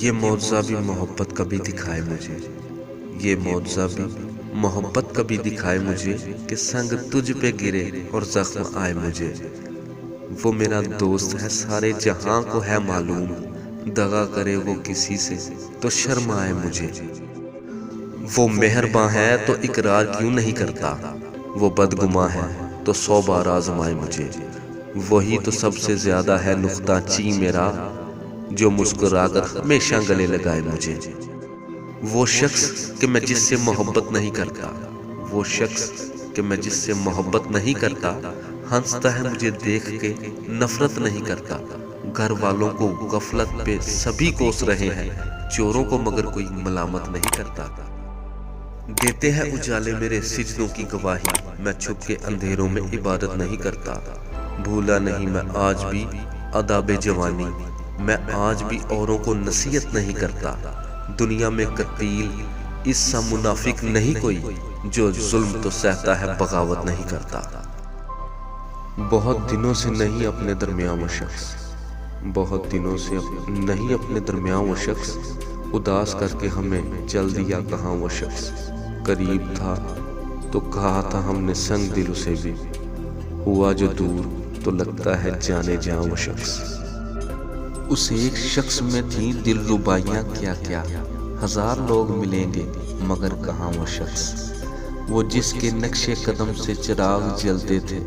یہ معجزہ بھی محبت کبھی دکھائے مجھے، یہ معجزہ بھی محبت کبھی دکھائے مجھے کہ سنگ تجھ پہ گرے اور زخم آئے مجھے۔ وہ میرا دوست ہے سارے جہاں کو ہے معلوم، دغا کرے وہ کسی سے تو شرم آئے مجھے۔ وہ مہرباں ہے تو اقرار کیوں نہیں کرتا، وہ بدگماں ہے تو 100 بار آزمائے مجھے۔ وہی تو سب سے زیادہ ہے نقطہ چین میرا، جو مسکرا کر ہمیشہ گلے لگائے مجھے۔ وہ شخص کہ میں جس سے محبت نہیں کرتا، وہ شخص کہ میں جس سے محبت نہیں کرتا، ہنستا ہے مجھے دیکھ کے نفرت نہیں کرتا۔ گھر والوں کو غفلت پہ سبھی کوس رہے ہیں، چوروں کو مگر کوئی ملامت نہیں کرتا۔ دیتے ہیں اجالے میرے سجدوں کی گواہی، میں چھپ کے اندھیروں میں عبادت نہیں کرتا۔ بھولا نہیں میں آج بھی آداب جوانی، میں آج بھی اوروں کو نصیحت نہیں کرتا۔ دنیا میں قتیل اس سا منافق نہیں کوئی، جو ظلم تو سہتا ہے بغاوت نہیں کرتا۔ بہت دنوں سے نہیں اپنے درمیان وہ شخص، بہت دنوں سے نہیں اپنے درمیان وہ شخص، اداس کر کے ہمیں چل دیا کہاں وہ شخص۔ قریب تھا تو کہا تھا ہم نے سنگ دل اسے بھی، ہوا جو دور تو لگتا ہے جانے جاں وہ شخص۔ اس ایک شخص میں تھیں دل ربائیاں کیا کیا، 1000 لوگ ملیں گے مگر کہاں وہ شخص۔ وہ جس کے نقش قدم سے چراغ جلتے تھے،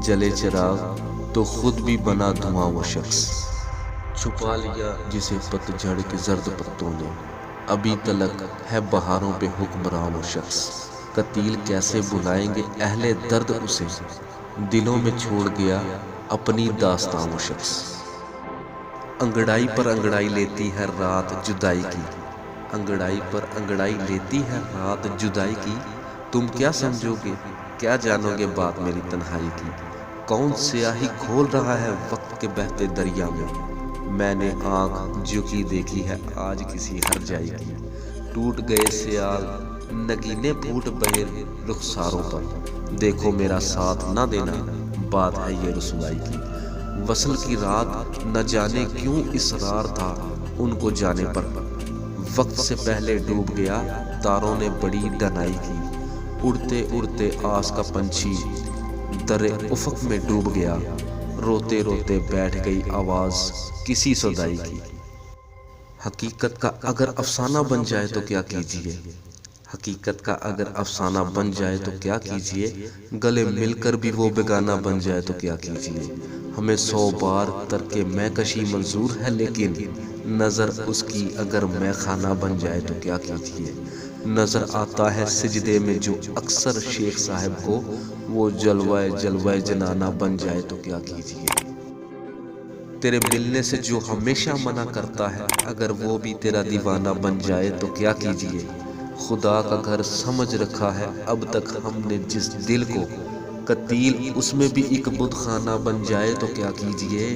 جلے چراغ تو خود بھی بنا دھواں وہ شخص۔ چھپا لیا جسے پتجھڑ کے زرد پتوں نے، ابھی تلک ہے بہاروں پہ حکمراں وہ شخص۔ قتیل کیسے بھلائیں گے اہل درد اسے، دلوں میں چھوڑ گیا اپنی داستاں وہ شخص۔ انگڑائی پر انگڑائی لیتی ہے رات جدائی کی، انگڑائی پر انگڑائی لیتی ہے رات جدائی کی۔ تم کیا سمجھو گے، کیا جانو گے بات میری تنہائی کی۔ کون سیاہی کھول رہا ہے وقت کے بہتے دریا میں، میں نے آنکھ جھکی دیکھی ہے آج کسی ہر جائی کی۔ ٹوٹ گئے سیال نگینے پھوٹ بہے رخساروں پر، دیکھو میرا ساتھ نہ دینا بات ہے یہ رسوائی کی۔ وصل کی رات نہ جانے کیوں اصرار تھا ان کو جانے پر، وقت سے پہلے ڈوب گیا تاروں نے بڑی ڈنائی کی۔ اڑتے اڑتے آس کا پنچھی در افق میں ڈوب گیا، روتے روتے بیٹھ گئی آواز کسی سودائی کی۔ حقیقت کا اگر افسانہ بن جائے تو کیا کیجیے، حقیقت کا اگر افسانہ بن جائے تو کیا کیجیے، گلے مل کر بھی وہ بیگانہ بن جائے تو کیا کیجیے۔ ہمیں 100 بار ترک میں کشی منظور ہے، لیکن نظر اس کی اگر میں خانہ بن جائے تو کیا کیجیے۔ نظر آتا ہے سجدے میں جو اکثر شیخ صاحب کو، وہ جلوہ جنانہ بن جائے تو کیا کیجیے۔ تیرے ملنے سے جو ہمیشہ منع کرتا ہے، اگر وہ بھی تیرا دیوانہ بن جائے تو کیا کیجیے۔ خدا کا گھر سمجھ رکھا ہے اب تک ہم نے جس دل کو، قتیل اس میں بھی ایک بت خانہ بن جائے تو کیا کیجیے۔